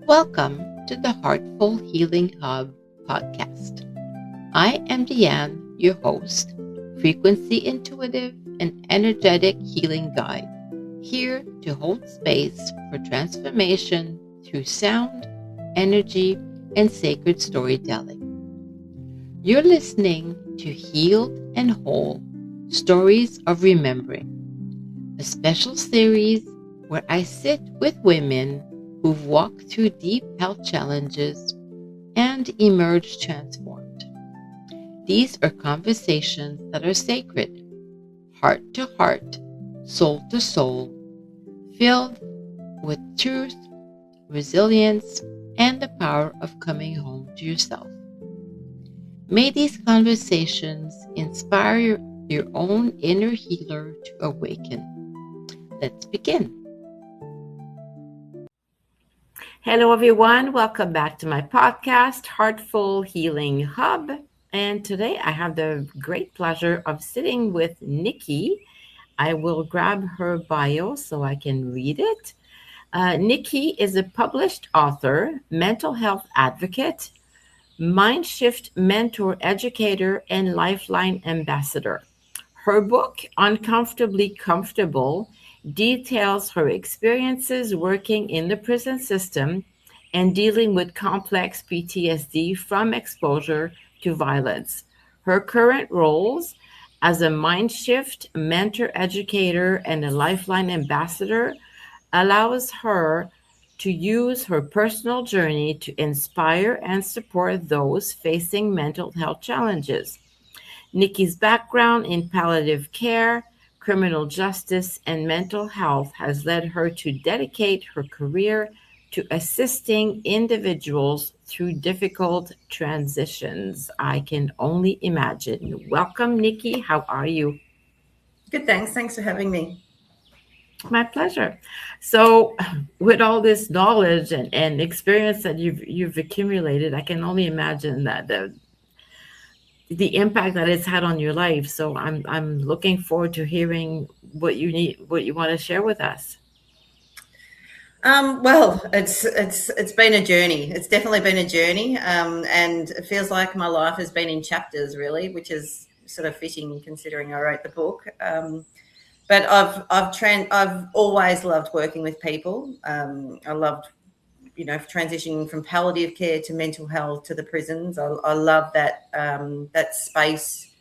Welcome to the Heartful Healing Hub podcast. I am Deanne, your host, frequency intuitive and energetic healing guide, here to hold space for transformation through sound, energy, and sacred storytelling. You're listening to Healed and Whole, Stories of Remembering, a special series where I sit with women who've walked through deep health challenges and emerged transformed. These are conversations that are sacred, heart to heart, soul to soul, filled with truth, resilience, and the power of coming home to yourself. May these conversations inspire your own inner healer to awaken. Let's begin. Hello, everyone. Welcome back to my podcast, Heartful Healing Hub. And today I have the great pleasure of sitting with Nikki. I will grab her bio so I can read it. Nikki is a published author, mental health advocate, Mindshift Mentor, educator, and Lifeline Ambassador. Her book, Uncomfortably Comfortable, details her experiences working in the prison system and dealing with complex PTSD from exposure to violence. Her current roles as a Mindshift mentor, educator, and a Lifeline ambassador allows her to use her personal journey to inspire and support those facing mental health challenges. Nikki's background in palliative care, criminal justice, and mental health has led her to dedicate her career to assisting individuals through difficult transitions. I can only imagine. Welcome, Nikki. How are you? Good, thanks. Thanks for having me. My pleasure. So, with all this knowledge and experience that you've accumulated, I can only imagine that the impact that it's had on your life. So I'm looking forward to hearing what you want to share with us. Well, it's been a journey. It's definitely been a journey, and it feels like my life has been in chapters, really, which is sort of fitting considering I wrote the book. But I've always loved working with people. I loved, transitioning from palliative care to mental health to the prisons. I love that space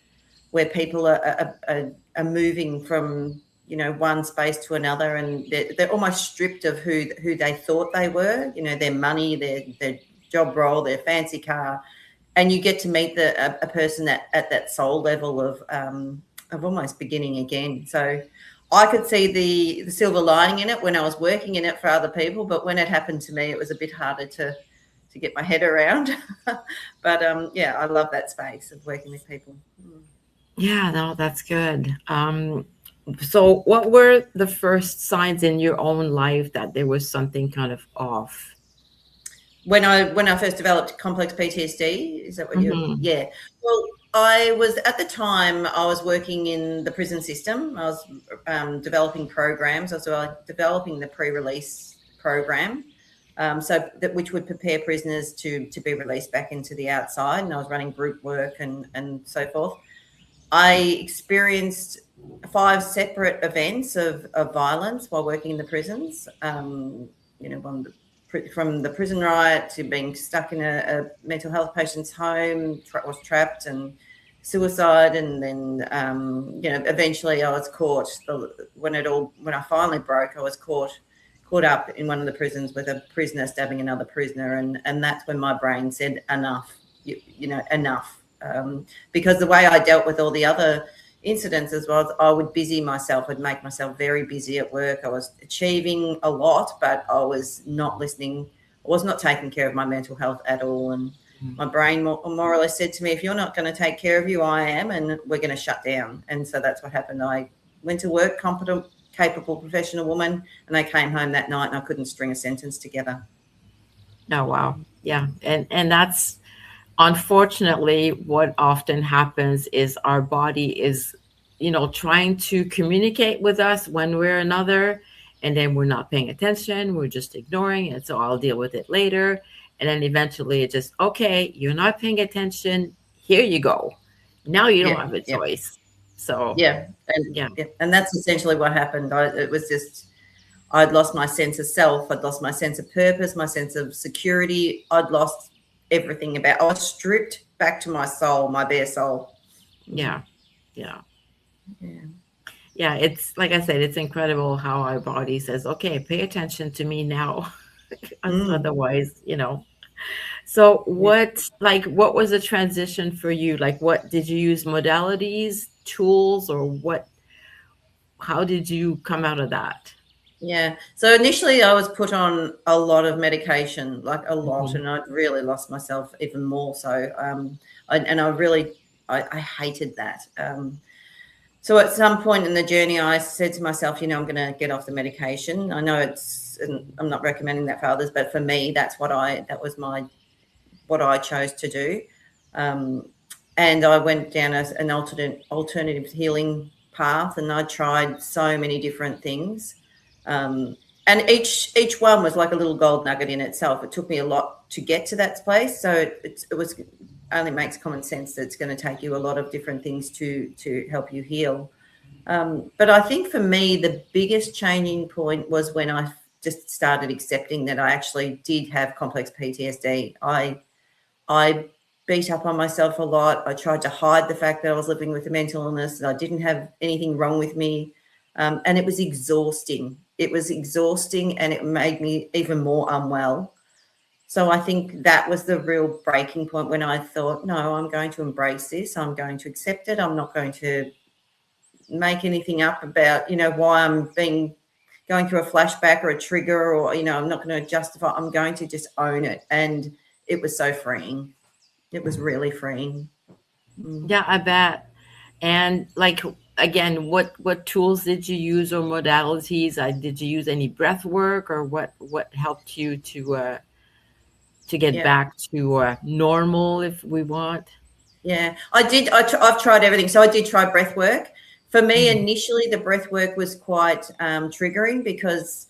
where people are moving from one space to another, and they're almost stripped of who they thought they were. Their money, their job role, their fancy car, and you get to meet a person at that soul level of almost beginning again. So I could see the silver lining in it when I was working in it for other people, but when it happened to me, it was a bit harder to get my head around. But I love that space of working with people. Yeah, no, that's good. So what were the first signs in your own life that there was something kind of off? When I first developed complex PTSD, is that what you? Yeah. Well, I was at the time I was working in the prison system. I was developing programs. I was developing the pre-release program, which would prepare prisoners to be released back into the outside. And I was running group work and so forth. I experienced 5 separate events of violence while working in the prisons. From the prison riot to being stuck in a mental health patient's home, was trapped, and suicide, and then eventually I was caught. When I finally broke, I was caught up in one of the prisons with a prisoner stabbing another prisoner, and that's when my brain said enough. Enough. Because the way I dealt with all the other incidents as well, I would busy myself. I'd make myself very busy at work. I was achieving a lot, but I was not listening. I was not taking care of my mental health at all. And my brain more or less said to me, if you're not going to take care of you, I am, and we're going to shut down. And so that's what happened. I went to work, competent, capable, professional woman, and I came home that night and I couldn't string a sentence together. Oh, wow. Yeah. And that's, unfortunately, what often happens is our body is, trying to communicate with us one way or another, and then we're not paying attention, we're just ignoring it, so I'll deal with it later. And then eventually it just, okay, you're not paying attention, here you go, now you don't Yeah, have a yeah, choice. So yeah, and yeah. yeah, and that's essentially what happened. It was just I'd lost my sense of self. I'd lost my sense of purpose, my sense of security. I'd lost everything about. I was stripped back to my soul, my bare soul. Yeah. Yeah. Yeah. Yeah, it's like I said, it's incredible how our body says, okay, pay attention to me now. Mm, Otherwise, So yeah. what was the transition for you? Like, what did you use, modalities, tools, or what, how did you come out of that? Yeah. So initially, I was put on a lot of medication, like a lot, Mhm. and I'd really lost myself even more. So, I hated that. So at some point in the journey, I said to myself, I'm going to get off the medication. I know and I'm not recommending that for others, but for me, that was what I chose to do. Um, and I went down an alternative healing path, and I tried so many different things. Um, and each one was like a little gold nugget in itself. It took me a lot to get to that place, so it was only makes common sense that it's going to take you a lot of different things to help you heal. But I think for me, the biggest changing point was when I just started accepting that I actually did have complex PTSD. I beat up on myself a lot. I tried to hide the fact that I was living with a mental illness, that I didn't have anything wrong with me. And it was exhausting. It was exhausting, and it made me even more unwell. So I think that was the real breaking point when I thought, no, I'm going to embrace this. I'm going to accept it. I'm not going to make anything up about, why I'm going through a flashback or a trigger, or, I'm not going to justify. I'm going to just own it. And it was so freeing. It was really freeing. Mm. Yeah, I bet. And like, again, what tools did you use, or modalities? Did you use any breath work, or what helped you to get Yeah. back to normal, if we want? Yeah. I did. I've tried everything. So I did try breath work. For me, Mhm. initially, the breath work was quite triggering because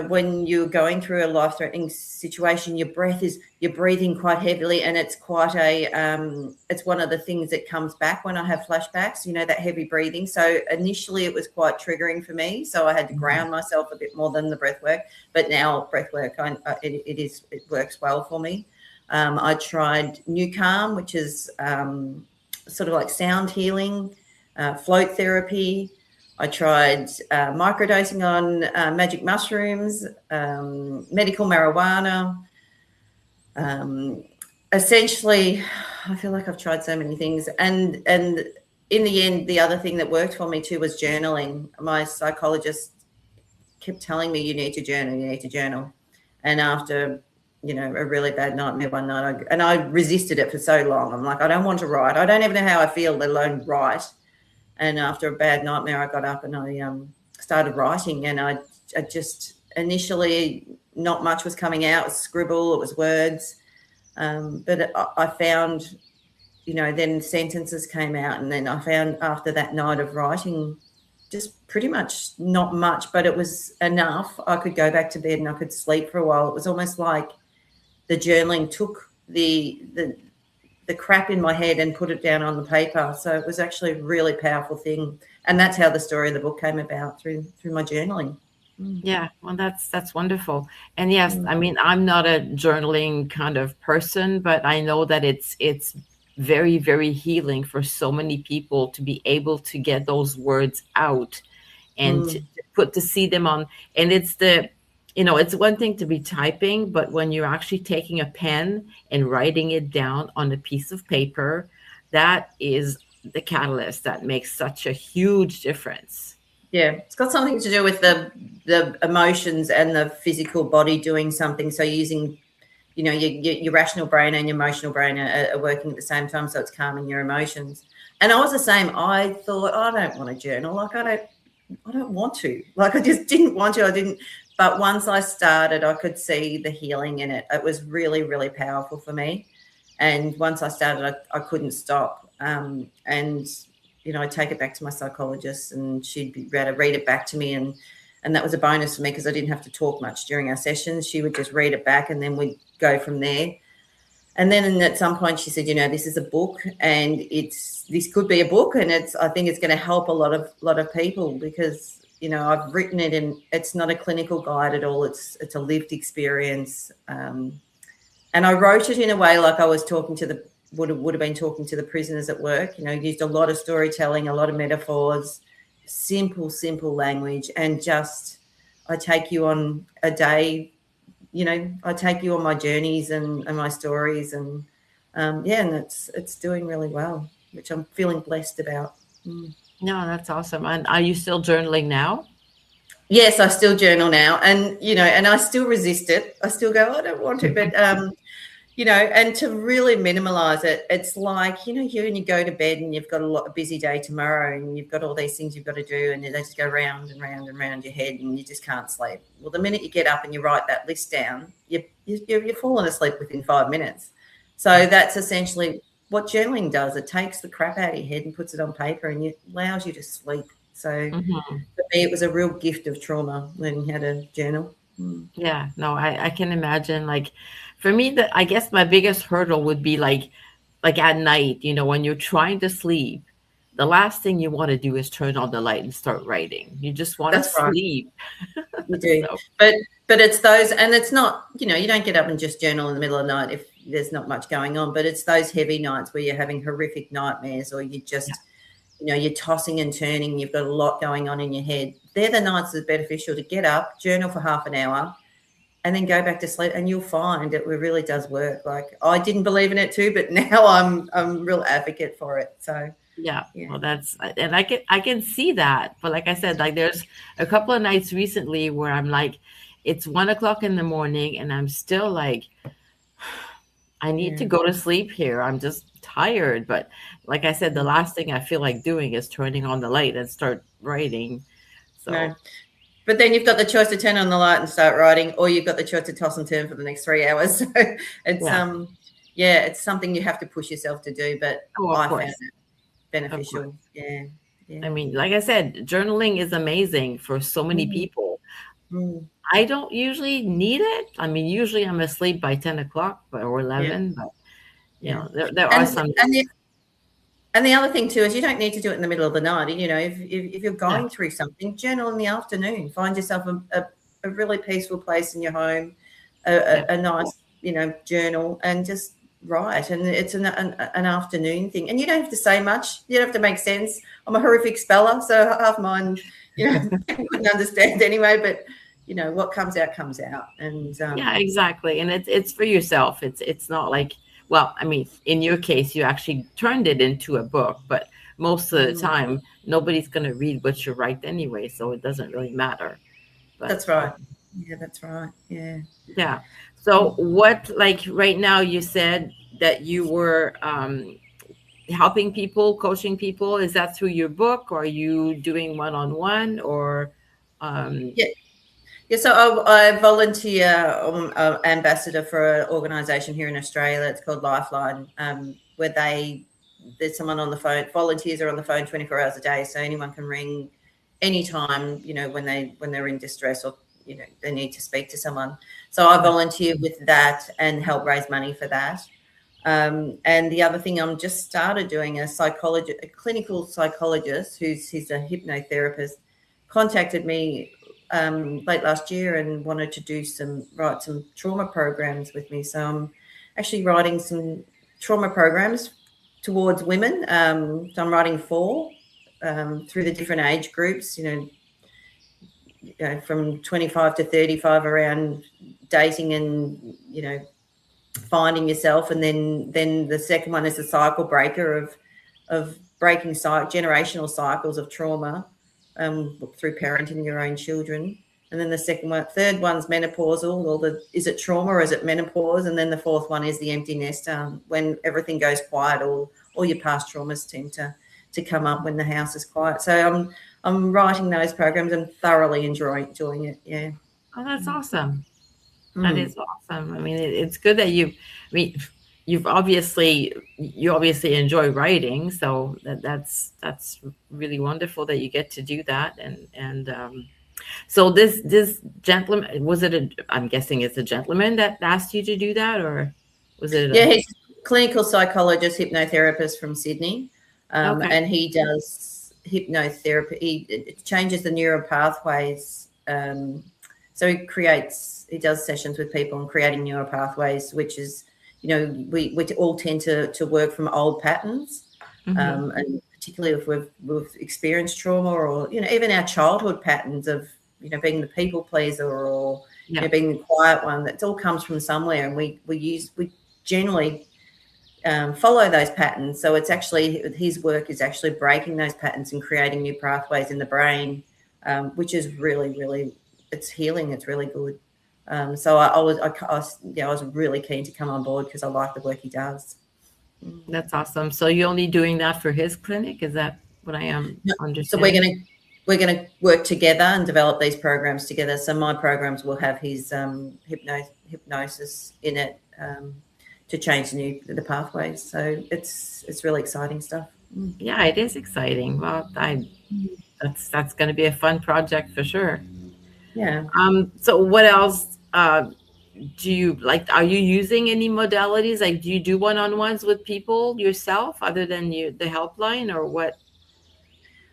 when you're going through a life-threatening situation, you're breathing quite heavily, and it's quite it's one of the things that comes back when I have flashbacks, that heavy breathing. So initially it was quite triggering for me. So I had to Mhm. ground myself a bit more than the breath work, but now breath work, it works well for me. I tried New Calm, which is sort of like sound healing, float therapy. I tried microdosing on magic mushrooms, medical marijuana. Um, Essentially, I feel like I've tried so many things, and in the end, the other thing that worked for me too was journaling. My psychologist kept telling me, "You need to journal. You need to journal." And after a really bad nightmare one night, I resisted it for so long. I'm like, I don't want to write. I don't even know how I feel, let alone write. And after a bad nightmare, I got up and I started writing. And I just initially, not much was coming out. It was scribble, it was words. But I found, then sentences came out. And then I found after that night of writing, just pretty much not much, but it was enough. I could go back to bed and I could sleep for a while. It was almost like the journaling took the crap in my head and put it down on the paper. So it was actually a really powerful thing. And that's how the story of the book came about, through my journaling. Mm. Yeah, well, that's wonderful. And yes, Mm. I mean, I'm not a journaling kind of person, but I know that it's very, very healing for so many people to be able to get those words out, and Mm. to see them on. And it's one thing to be typing, but when you're actually taking a pen and writing it down on a piece of paper, that is the catalyst that makes such a huge difference. Yeah, it's got something to do with the emotions and the physical body doing something. So using, your rational brain and your emotional brain are working at the same time. So it's calming your emotions. And I was the same. I thought, I don't want to journal. Like I don't want to. Like I just didn't want to. I didn't. But once I started, I could see the healing in it. It was really, really powerful for me. And once I started, I couldn't stop. And I take it back to my psychologist, and she'd be able to read it back to me. And And that was a bonus for me because I didn't have to talk much during our sessions. She would just read it back and then we'd go from there. And then at some point she said, this is a book, and this could be a book, and I think it's going to help a lot of people because, I've written it, and it's not a clinical guide at all. It's a lived experience. And I wrote it in a way like I was talking to would have been talking to the prisoners at work. Used a lot of storytelling, a lot of metaphors, simple language, and just I take you on a day. I take you on my journeys and my stories, and and it's doing really well, which I'm feeling blessed about. No, that's awesome. And are you still journaling now? Yes, I still journal now, and and I still resist it. I still go, I don't want to, but and to really minimize it, it's like, when you go to bed and you've got a busy day tomorrow and you've got all these things you've got to do, and they just go round and round and round your head and you just can't sleep. Well, the minute you get up and you write that list down, you're falling asleep within 5 minutes. So that's essentially what journaling does. It takes the crap out of your head and puts it on paper, and it allows you to sleep. So for me, it was a real gift of trauma, learning how to journal. Yeah, no, I can imagine. Like for me, I guess my biggest hurdle would be like at night, when you're trying to sleep, the last thing you want to do is turn on the light and start writing. You just want to That's right. sleep. You do. So, But it's those, and it's not, you don't get up and just journal in the middle of the night if there's not much going on, but it's those heavy nights where you're having horrific nightmares, or you just, you're tossing and turning, you've got a lot going on in your head. They're the nights that are beneficial to get up, journal for half an hour, and then go back to sleep, and you'll find it really does work. Like, I didn't believe in it too, but now I'm a real advocate for it. So yeah, well, and I can see that. But like I said, like there's a couple of nights recently where I'm like, it's 1 o'clock in the morning and I'm still like, I need to go to sleep here. I'm just tired. But like I said, the last thing I feel like doing is turning on the light and start writing. So no. But then you've got the choice to turn on the light and start writing, or you've got the choice to toss and turn for the next 3 hours. So it's it's something you have to push yourself to do. But I found it beneficial. Yeah. I mean, like I said, journaling is amazing for so many people. I don't usually need it. I mean, usually I'm asleep by 10 o'clock or 11, but there are some. And the other thing too is you don't need to do it in the middle of the night. If you're going through something, journal in the afternoon. Find yourself a really peaceful place in your home, a nice journal, and just write. And it's an afternoon thing. And you don't have to say much. You don't have to make sense. I'm a horrific speller, so half mine couldn't understand anyway. But what comes out comes out. And yeah, exactly. And it's for yourself. It's not like. Well, I mean, in your case, you actually turned it into a book, but most of the time, nobody's going to read what you write anyway, so it doesn't really matter. But, that's right. Yeah, that's right. Yeah. Yeah. So what, like right now, you said that you were helping people, coaching people. Is that through your book, or are you doing one-on-one, or? Yeah, so I volunteer ambassador for an organisation here in Australia. It's called Lifeline, where there's someone on the phone. Volunteers are on the phone 24 hours a day, so anyone can ring anytime. When they're in distress, or they need to speak to someone. So I volunteer with that and help raise money for that. And the other thing, I'm just started doing a clinical psychologist he's a hypnotherapist, contacted me late last year and wanted to write some trauma programs with me. So I'm actually writing some trauma programs towards women. So I'm writing 4 through the different age groups, from 25 to 35, around dating and, finding yourself. And then the second one is the cycle breaker of breaking generational cycles of trauma. Through parenting your own children. And then the third one's menopausal, is it trauma or is it menopause? And then the fourth one is the empty nest, when everything goes quiet, all your past traumas tend to come up when the house is quiet. So I'm writing those programs and thoroughly enjoying it. Yeah. Oh, that's awesome. That is awesome. I mean, it's good that you obviously enjoy writing, so that's really wonderful that you get to do that. And So this gentleman, was it a, I'm guessing it's a gentleman that asked you to do that, or was it Yeah, a, he's a clinical psychologist, hypnotherapist from Sydney, okay. and he does hypnotherapy. It changes the neural pathways. So he does sessions with people on creating neural pathways, which is, we all tend to work from old patterns, Mm-hmm. and particularly if we've experienced trauma, or even our childhood patterns of being the people pleaser, or Yeah. being the quiet one. That all comes from somewhere, and we generally follow those patterns. So it's actually, his work is actually breaking those patterns and creating new pathways in the brain, which is really, really, it's healing. It's really good. So I was really keen to come on board because I like the work he does. That's awesome. So you're only doing that for his clinic? Is that what I am No, so understanding? we're gonna work together and develop these programs together. So my programs will have his hypnosis in it, to change the pathways. So it's really exciting stuff. Yeah, it is exciting. Well, that's going to be a fun project for sure. Yeah. So what else do you like? Are you using any modalities? Like, do you do one-on-ones with people yourself other than the helpline, or what?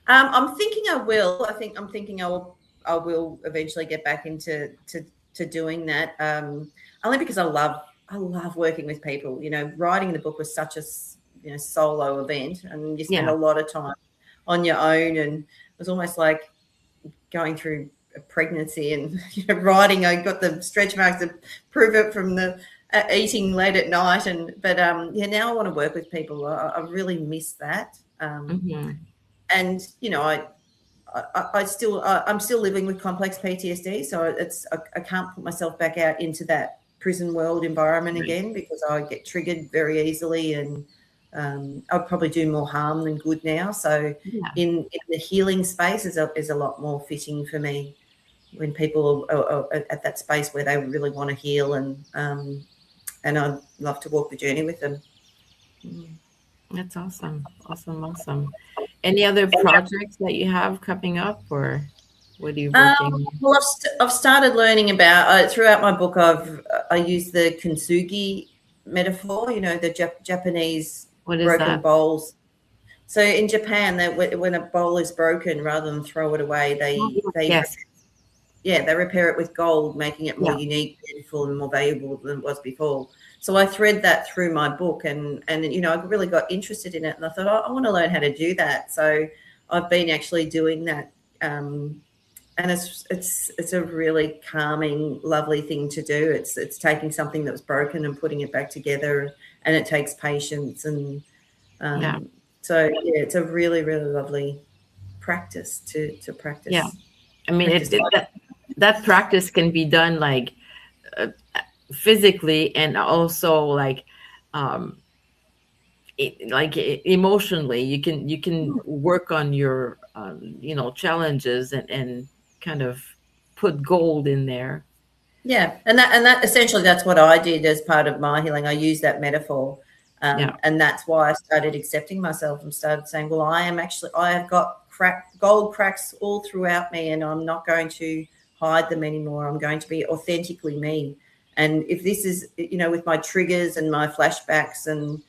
I'm thinking I will. I'm thinking I will eventually get back into to doing that. Only because I love working with people. Writing the book was such a solo event, and you spend a Yeah. lot of time on your own, and it was almost like going through a pregnancy and writing. I got the stretch marks to prove it from the eating late at night, and but yeah, now I want to work with people. I really miss that. Hmm. And I'm still living with complex PTSD, so I can't put myself back out into that prison world environment Right. again, because I get triggered very easily, and I'll probably do more harm than good now. So Yeah. in the healing space is a lot more fitting for me, when people are at that space where they really want to heal, and I'd love to walk the journey with them. Mm. That's awesome. Awesome. Awesome. Any other projects that you have coming up, or what are you working on? Well, I've started learning about, throughout my book. I use the kintsugi metaphor. The Japanese What is broken that? bowls. So in Japan, that when a bowl is broken, rather than throw it away, Oh, they yes. yeah, they repair it with gold, making it more Yeah. unique, beautiful, and more valuable than it was before. So I thread that through my book, and I really got interested in it, and I thought, I want to learn how to do that. So I've been actually doing that. And it's a really calming, lovely thing to do. It's taking something that was broken and putting it back together, and it takes patience, and Yeah. so yeah, it's a really, really lovely practice to Yeah. practice I mean, practice life. that practice can be done like uh, physically, and also like um emotionally. You can work on your challenges, and kind of put gold in there. Yeah, and that essentially, that's what I did as part of my healing. I used that metaphor, Yeah. and that's why I started accepting myself and started saying, "Well, I have got gold cracks all throughout me, and I'm not going to hide them anymore. I'm going to be authentically me. And if this is, with my triggers and my flashbacks, and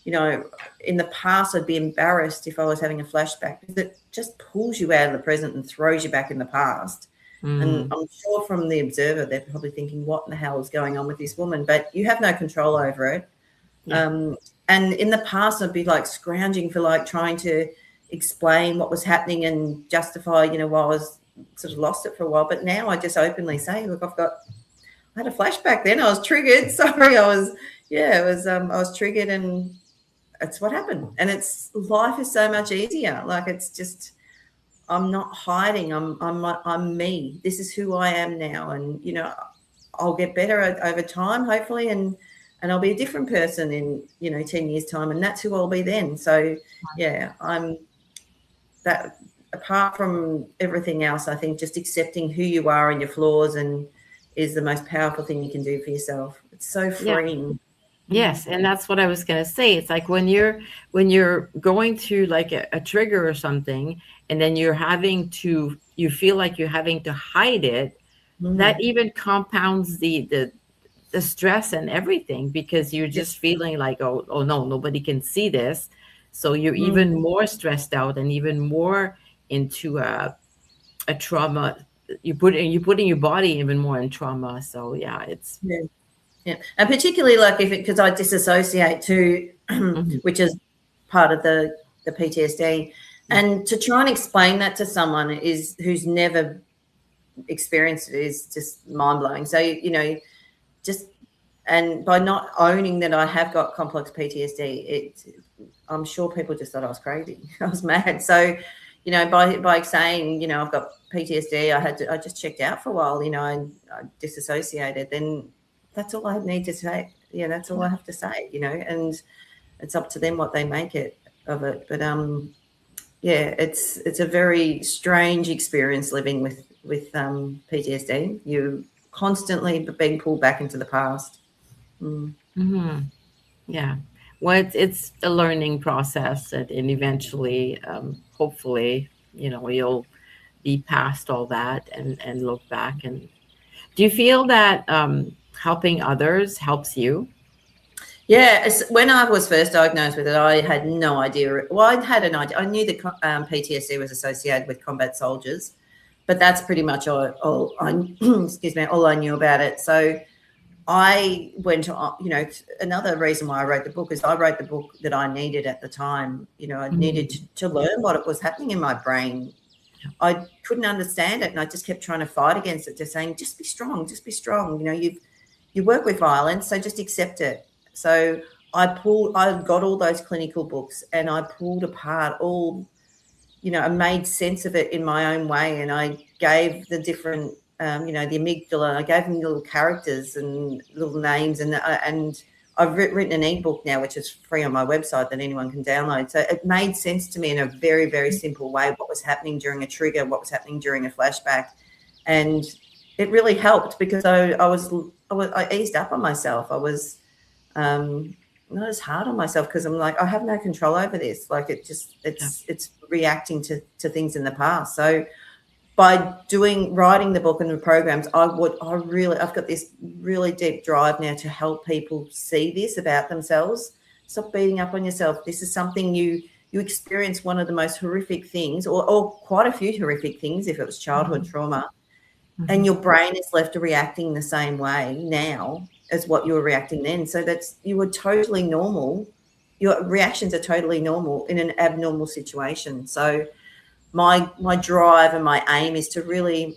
in the past, I'd be embarrassed if I was having a flashback, because it just pulls you out of the present and throws you back in the past." And Mm, I'm sure from the observer, they're probably thinking, what in the hell is going on with this woman? But you have no control over it. yeah. Um, and in the past, I'd be like scrounging for like trying to explain what was happening and justify, why I was sort of lost it for a while. But now I just openly say, look, I had a flashback then. I was triggered. Sorry. I was triggered, and it's what happened. And life is so much easier. Like, it's just, I'm not hiding. I'm me. This is who I am now, and I'll get better over time, hopefully, and I'll be a different person in 10 years time, and that's who I'll be then. So yeah, I'm that. Apart from everything else, I think just accepting who you are and your flaws and is the most powerful thing you can do for yourself. It's so Yeah. freeing. Yes, and that's what I was going to say. It's like when you're going through like a trigger or something, and then you feel like you're having to hide it. That Mm. even compounds the stress and everything, because you're Yes. just feeling like, oh no, nobody can see this. So you're Mm. even more stressed out and even more into a trauma. You're putting your body even more in trauma. So yeah, it's Yeah. Yeah. And particularly like if it, because I disassociate too, mhm, which is part of the PTSD. yeah. And to try and explain that to someone is who's never experienced it is just mind blowing. So, just, and by not owning that I have got complex PTSD, I'm sure people just thought I was crazy. I was mad. So, by saying, I've got PTSD, I just checked out for a while, and I disassociated. Then that's all I need to say. Yeah, that's all I have to say, and it's up to them what they make it of it. But yeah, it's a very strange experience living with PTSD. You constantly being pulled back into the past. Mm. Hmm. Yeah. Well, it's a learning process, and eventually, hopefully, you'll be past all that and look back. And do you feel that helping others helps you? Yeah, when I was first diagnosed with it, I had no idea. Well, I had an idea. I knew that PTSD was associated with combat soldiers, but that's pretty much all I excuse me, all I knew about it. So I went on, another reason why I wrote the book is I wrote the book that I needed at the time. I needed Mhm. to learn what was happening in my brain. I couldn't understand it, and I just kept trying to fight against it, just saying, just be strong, just be strong. You work with violence, so just accept it. So I got all those clinical books and I pulled apart all, I made sense of it in my own way, and I gave the different, the amygdala. I gave them little characters and little names, and I've written an ebook now, which is free on my website that anyone can download. So it made sense to me in a very, very simple way what was happening during a trigger, what was happening during a flashback, and it really helped because I eased up on myself. I was um, not as hard on myself because I'm like, I have no control over this. Like Yeah. it's reacting to things in the past. So by writing the book and the programs, I've got this really deep drive now to help people see this about themselves. Stop beating up on yourself. This is something you experience one of the most horrific things, or quite a few horrific things if it was childhood Mhm. trauma, and Mhm. your brain is left reacting the same way now as what you were reacting then. So you were totally normal. Your reactions are totally normal in an abnormal situation. So my drive and my aim is to really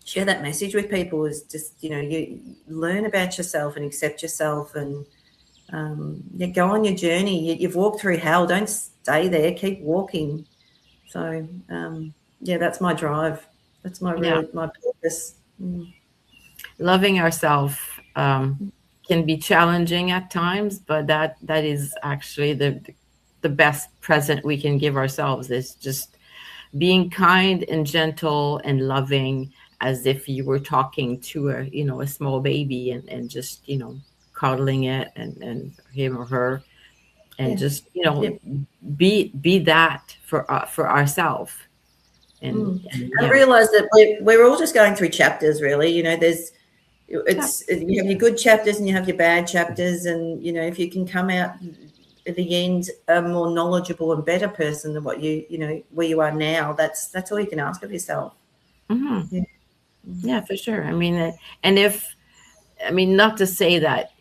share that message with people, is just, you learn about yourself and accept yourself, and go on your journey. You've walked through hell. Don't stay there. Keep walking. So yeah, that's my drive. That's Yeah. my purpose. Mm. Loving ourselves can be challenging at times, but that is actually the best present we can give ourselves, is just being kind and gentle and loving, as if you were talking to a small baby, and just coddling it, and him or her, and Yeah. just Yeah. be that for ourselves. and Mm. and And yeah. realize that we're all just going through chapters, really. Yeah. You have your good chapters and you have your bad chapters, and if you can come out at the end a more knowledgeable and better person than what where you are now, that's all you can ask of yourself. Hmm. Yeah. Mm. Yeah, for sure. I mean, and if I mean, not to say that,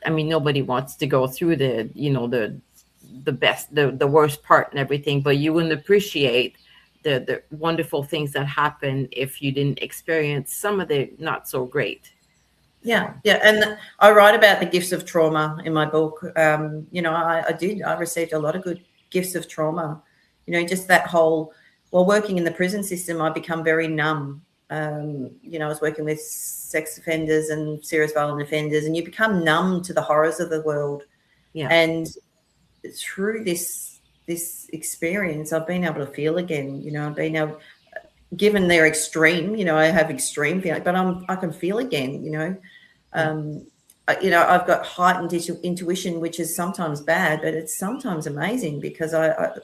I mean, nobody wants to go through the best, the worst part and everything, but you wouldn't appreciate the wonderful things that happen if you didn't experience some of the not so great. Yeah, So, yeah, and I write about the gifts of trauma in my book. I received a lot of good gifts of trauma. Just that whole, while working in the prison system, I become very numb. I was working with sex offenders and serious violent offenders, and you become numb to the horrors of the world. yeah. And through this experience, I've been able to feel again. I've been able, given they're extreme, I have extreme feeling, but I can feel again. Yeah. Um, I've got heightened intuition, which is sometimes bad, but it's sometimes amazing because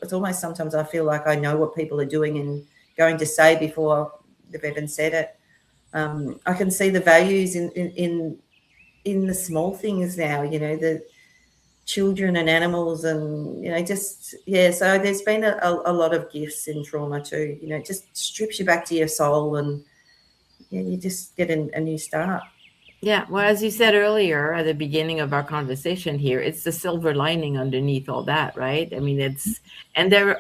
it's almost sometimes I feel like I know what people are doing and going to say before they've even said it. I can see the values in the small things now, the children and animals and, just, yeah. So there's been a lot of gifts in trauma too, it just strips you back to your soul and, yeah, you just get a new start. Yeah, well, as you said earlier at the beginning of our conversation here, it's the silver lining underneath all that, right? I mean, and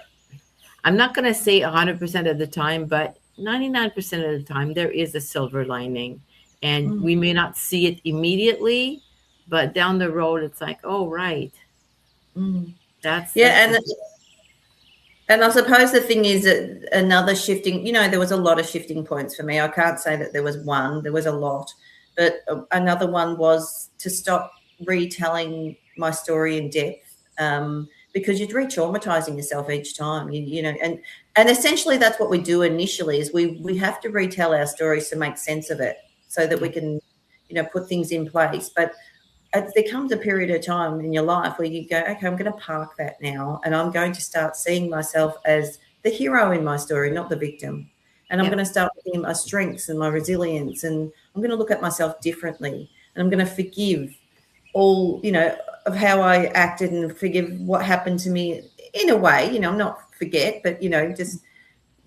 I'm not going to say 100% of the time, but 99% of the time, there is a silver lining. And Mm, we may not see it immediately, but down the road, it's like, oh, right. mm. That's Yeah, the, and I suppose the thing is that another shifting, there was a lot of shifting points for me. I can't say that there was one, there was a lot. But another one was to stop retelling my story in depth, because you're re-traumatizing yourself each time. And essentially that's what we do initially is we have to retell our stories to make sense of it so that we yeah, can, put things in place. But there comes a period of time in your life where you go, okay, I'm going to park that now, and I'm going to start seeing myself as the hero in my story, not the victim. And I'm yeah, going to start looking at my strengths and my resilience, and I'm going to look at myself differently, and I'm going to forgive all, of how I acted and forgive what happened to me in a way, not forget, but,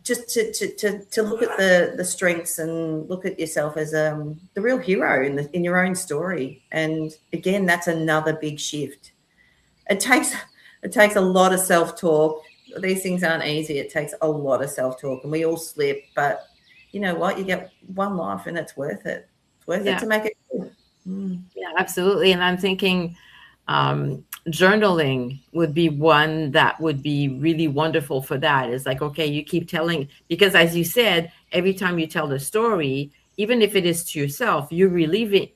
just to look at the strengths and look at yourself as the real hero in your own story. And again, that's another big shift. It takes a lot of self talk. These things aren't easy. It takes a lot of self talk, and we all slip. But you know what? You get one life, and it's worth it. It's worth it yeah. to make it good. Mm, Yeah, absolutely. And I'm thinking journaling would be one that would be really wonderful for that. It's like, okay, you keep telling, because as you said, every time you tell the story, even if it is to yourself, you're reliving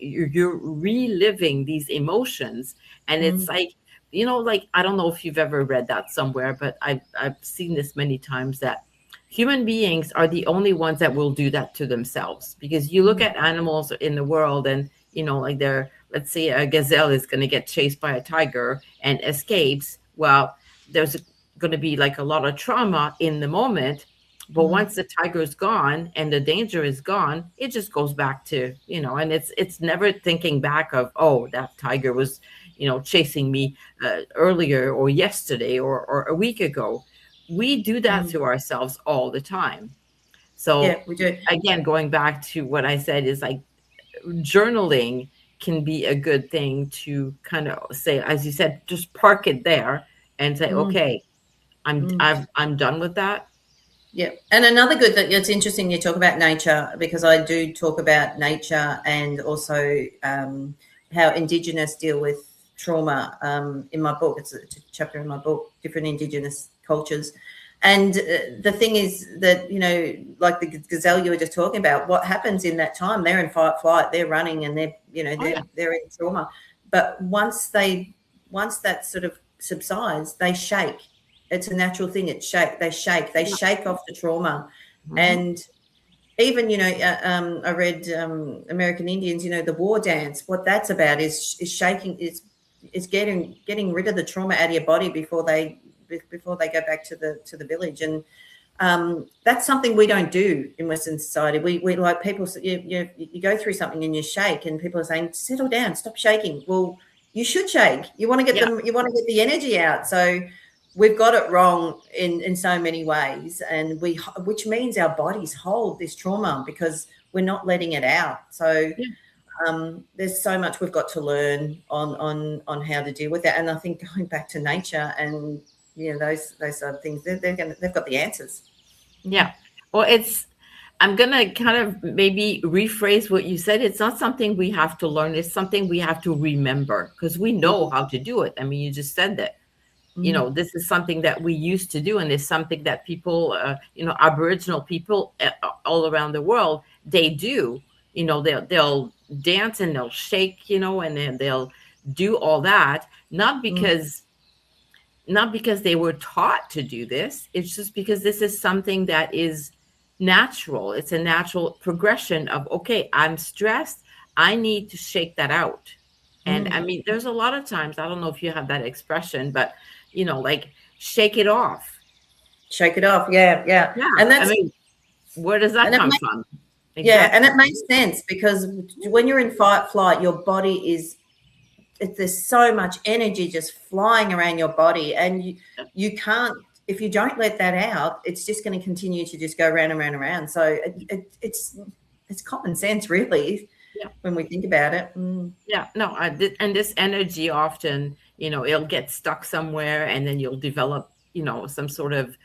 these emotions. And it's mm, like, like, I don't know if you've ever read that somewhere, but I've seen this many times that human beings are the only ones that will do that to themselves. Because you look mm, at animals in the world and like let's say a gazelle is going to get chased by a tiger and escapes. Well, there's going to be like a lot of trauma in the moment. But mm. once the tiger is gone and the danger is gone, it just goes back to, and it's never thinking back of, oh, that tiger was, chasing me earlier or yesterday or a week ago. We do that Mm. to ourselves all the time. So Yeah, we do. again, going back to what I said is like journaling can be a good thing to kind of say, as you said, just park it there and say, Mm, okay, mm. I'm done with that. Yeah, and another good that it's interesting you talk about nature because I do talk about nature and also how Indigenous deal with trauma in my book. It's a chapter in my book, different Indigenous cultures. And the thing is that like the gazelle you were just talking about, what happens in that time? They're in fight, flight, they're running, and they're Oh yeah, they're in trauma. But once that sort of subsides, they shake. It's a natural thing. They yeah. shake off the trauma. Hmm. And even I read American Indians, the war dance. What that's about is shaking, is getting rid of the trauma out of your body before they go back to the village. And that's something we don't do in Western society. We like people. You go through something and you shake, and people are saying, "Settle down, stop shaking." Well, you should shake. You want to get Yeah, them. You want to get the energy out. So we've got it wrong in so many ways, and which means our bodies hold this trauma because we're not letting it out. So yeah, there's so much we've got to learn on how to deal with that. And I think going back to nature and those sort of things, they've got the answers. yeah. Well, I'm gonna kind of maybe rephrase what you said. It's not something we have to learn. It's something we have to remember because we know Mm, how to do it. I mean, you just said that. mm, This is something that we used to do, and it's something that people, Aboriginal people all around the world, they do. They'll dance and they'll shake, and then they'll do all that, mm, not because they were taught to do this. It's just because this is something that is natural. It's a natural progression of, okay, I'm stressed. I need to shake that out. And I Mm. mean, there's a lot of times, I don't know if you have that expression, but like shake it off. Shake it off. Yeah, yeah. Yeah. And I that's mean, where does that and it come makes from? yeah, and Exactly. it makes sense because when you're in fight flight, your body is there's so much energy just flying around your body, and you can't if you don't let that out, it's just going to continue to just go round and round and round. So it's common sense, really, Yeah. when we think about it. Mm. Yeah. No, and this energy often, it'll get stuck somewhere and then you'll develop, some sort of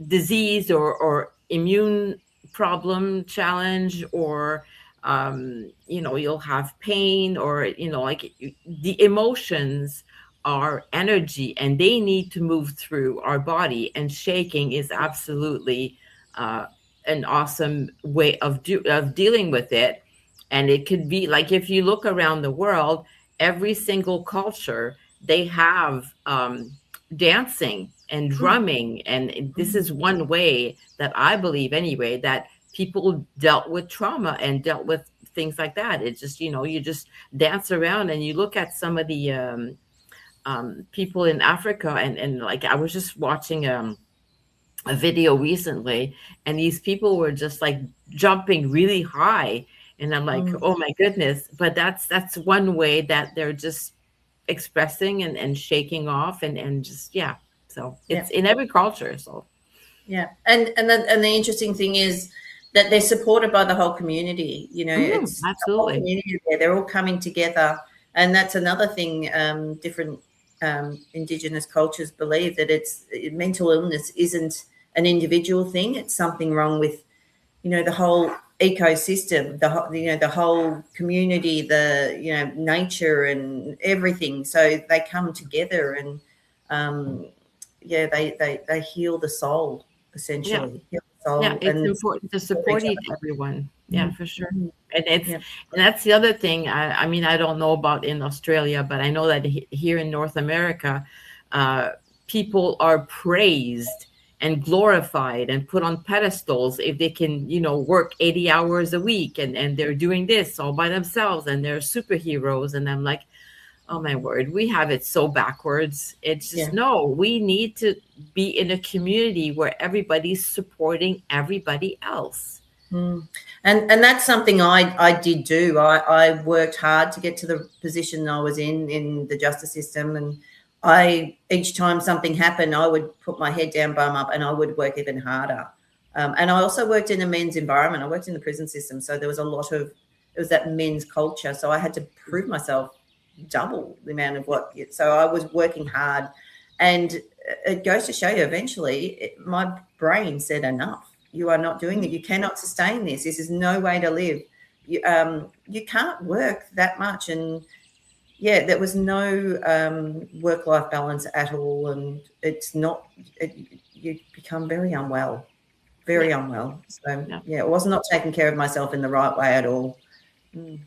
disease or immune problem challenge, or you'll have pain, or like the emotions are energy and they need to move through our body, and shaking is absolutely uh, an awesome way of dealing with it. And it could be like, if you look around the world, every single culture, they have dancing and Mm. drumming. And this Mm. is one way that I believe, anyway, that people dealt with trauma and dealt with things like that. It's just, you just dance around, and you look at some of the people in Africa, and like, I was just watching a video recently, and these people were just like jumping really high. And I'm like, Mm. oh my goodness. But that's one way that they're just expressing and shaking off, and just, yeah. So Yeah. it's in every culture. So Yeah, and the interesting thing is that they're supported by the whole community. You know, mhm, it's the whole absolutely. community there. They're all coming together, and that's another thing. Different Indigenous cultures believe that it's mental illness isn't an individual thing. It's something wrong with the whole ecosystem, the whole community, nature and everything. So they come together and yeah, they heal the soul, Yeah. essentially, heal the Yeah, soul it's and important to support support each other. everyone. Yeah, Mhm. for sure. Mhm. And Yeah. that's the other thing. I mean, I don't know about in Australia, but I know that here in North America, uh, people are praised and glorified and put on pedestals if they can, work 80 hours a week, and they're doing this all by themselves, and they're superheroes. And I'm like, oh my word, we have it so backwards. It's just, Yeah. no, we need to be in a community where everybody's supporting everybody else. Mm. And that's something I did do. I worked hard to get to the position I was in the justice system, and I each time something happened, I would put my head down, bum up, and I would work even harder. And I also worked in a men's environment. I worked in the prison system, so there was a lot of it was that men's culture. So I had to prove myself double the amount of Yeah, what. So I was working hard, and it goes to show you. Eventually, my brain said enough. You are not doing mhm, that. You cannot sustain this. This is no way to live. You can't work that much. And yeah, there was no work life balance at all. And it's not, you become very yeah, unwell. So yeah, yeah, it was not taking care of myself in the right way at all. Mm.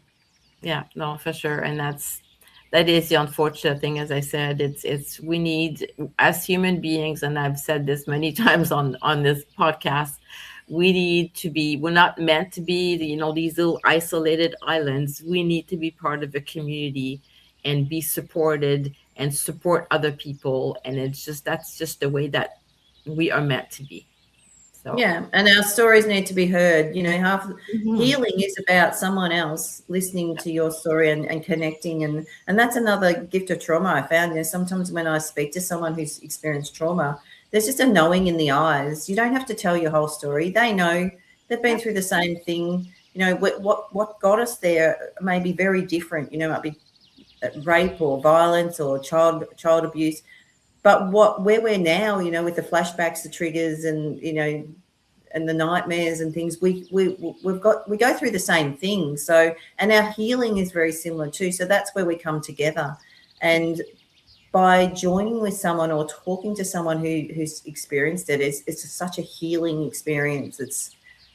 yeah. No, for sure. And that is the unfortunate thing. As I said, it's we need, as human beings, and I've said this many times on this podcast, we need to be. We're not meant to be, these little isolated islands. We need to be part of a community and be supported and support other people. And it's just, that's just the way that we are meant to be. So. Yeah, and our stories need to be heard. Half Mhm. healing is about someone else listening to your story and connecting, and that's another gift of trauma I found. Sometimes when I speak to someone who's experienced trauma, there's just a knowing in the eyes. You don't have to tell your whole story. They know they've been Yeah. through the same thing. What got us there may be very different. Might be rape or violence or child abuse, but where we're now, with the flashbacks, the triggers, and the nightmares and things, we go through the same thing. So, and our healing is very similar too. So that's where we come together. And by joining with someone or talking to someone who's experienced it, it's such a healing experience. It's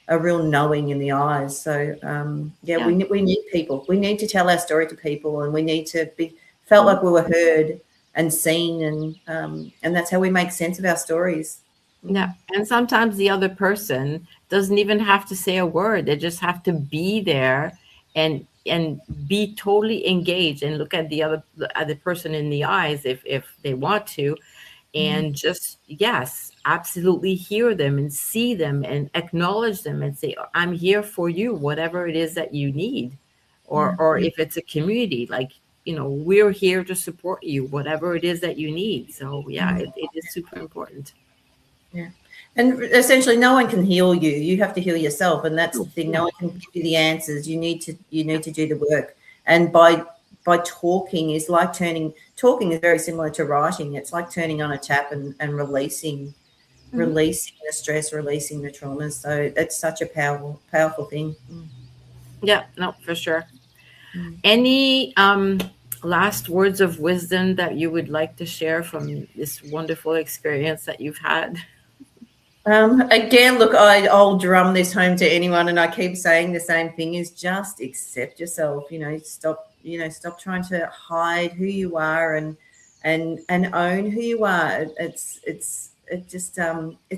a real knowing in the eyes. So yeah, Yeah. we need people. We need to tell our story to people, and we need to be felt Mhm. like we were heard and seen, and that's how we make sense of our stories. Yeah. Mm. And sometimes the other person doesn't even have to say a word. They just have to be there and and be totally engaged and look at the person in the eyes if they want to, and just, yes, absolutely hear them and see them and acknowledge them and say, I'm here for you, whatever it is that you need. Or if it's a community, like, we're here to support you, whatever it is that you need. So yeah, it is super important. Yeah. And essentially no one can heal you. You have to heal yourself. And that's the thing. Yeah. No one can give you the answers. You need to do the work. And by talking is very similar to writing. It's like turning on a tap and releasing Mhm. the stress, releasing the traumas. So it's such a powerful thing. Yeah, no, for sure. Mm. Any last words of wisdom that you would like to share from this wonderful experience that you've had? Again, look, I'll drum this home to anyone, and I keep saying the same thing: is just accept yourself. Stop trying to hide who you are, and own who you are. It's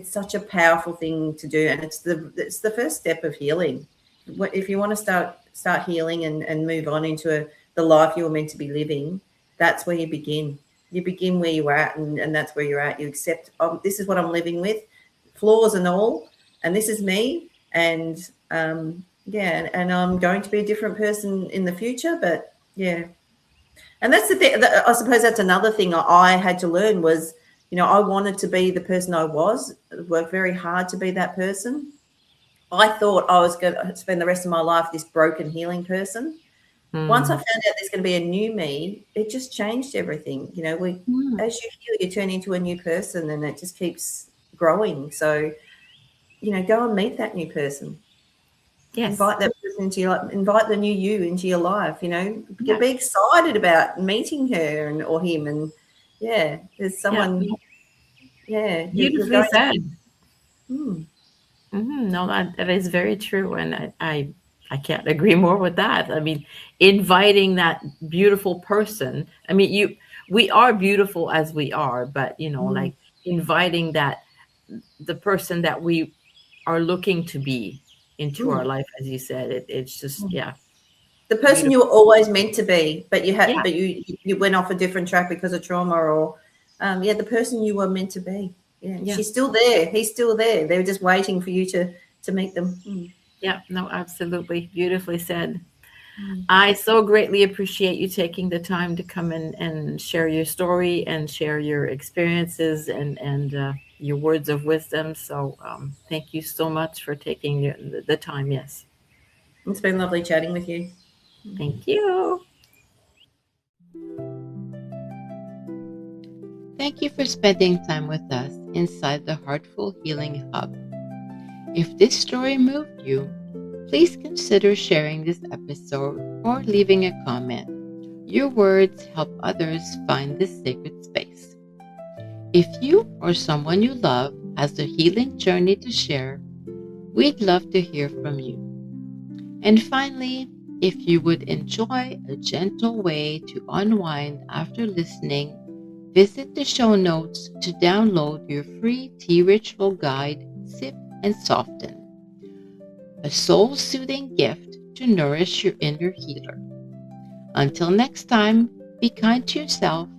such a powerful thing to do, and it's the first step of healing. If you want to start healing and move on into the life you were meant to be living, that's where you begin. You begin where you are at, and that's where you're at. You accept, this is what I'm living with, flaws and all, and this is me, and yeah, and I'm going to be a different person in the future, but yeah. And that's the thing, I suppose that's another thing I had to learn was, I wanted to be the person I was, work very hard to be that person. I thought I was going to spend the rest of my life this broken healing person. Once I Mm. found out there's going to be a new me, it just changed everything. Mm. As you heal, you turn into a new person, and it just keeps growing. So go and meet that new person. Yes. Invite that person into your life. Invite the new you into your life. Yeah. Be excited about meeting her or him. And yeah, there's Yeah. someone. Yeah, you're Beautifully going. said. Hmm. No, that is very true, and I can't agree more with that. I mean, inviting that beautiful person. I mean, we are beautiful as we are, but Hmm. like inviting that the person that we are looking to be into Hmm. our life, as you said, it's just, yeah, The person you beautiful. were always meant to be, but Yeah, you went off a different track because of trauma, or yeah, the person you were meant to be. Yeah, yeah, she's still there. He's still there. They were just waiting for you to meet them. Mm. yeah. No, absolutely, beautifully said. Mm. I so greatly appreciate you taking the time to come in and share your story and share your experiences and your words of wisdom. So thank you so much for taking the time. Yes, It's been lovely chatting with you. thank you. Thank you for spending time with us inside the Heartful Healing Hub. If this story moved you, please consider sharing this episode or leaving a comment. Your words help others find this sacred space. If you or someone you love has a healing journey to share, we'd love to hear from you. And finally, if you would enjoy a gentle way to unwind after listening, visit the show notes to download your free tea ritual guide, Sip and Soften, a soul-soothing gift to nourish your inner healer. Until next time, be kind to yourself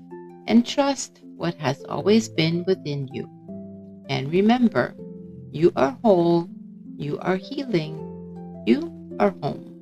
and trust what has always been within you. And remember, you are whole, you are healing, you are home.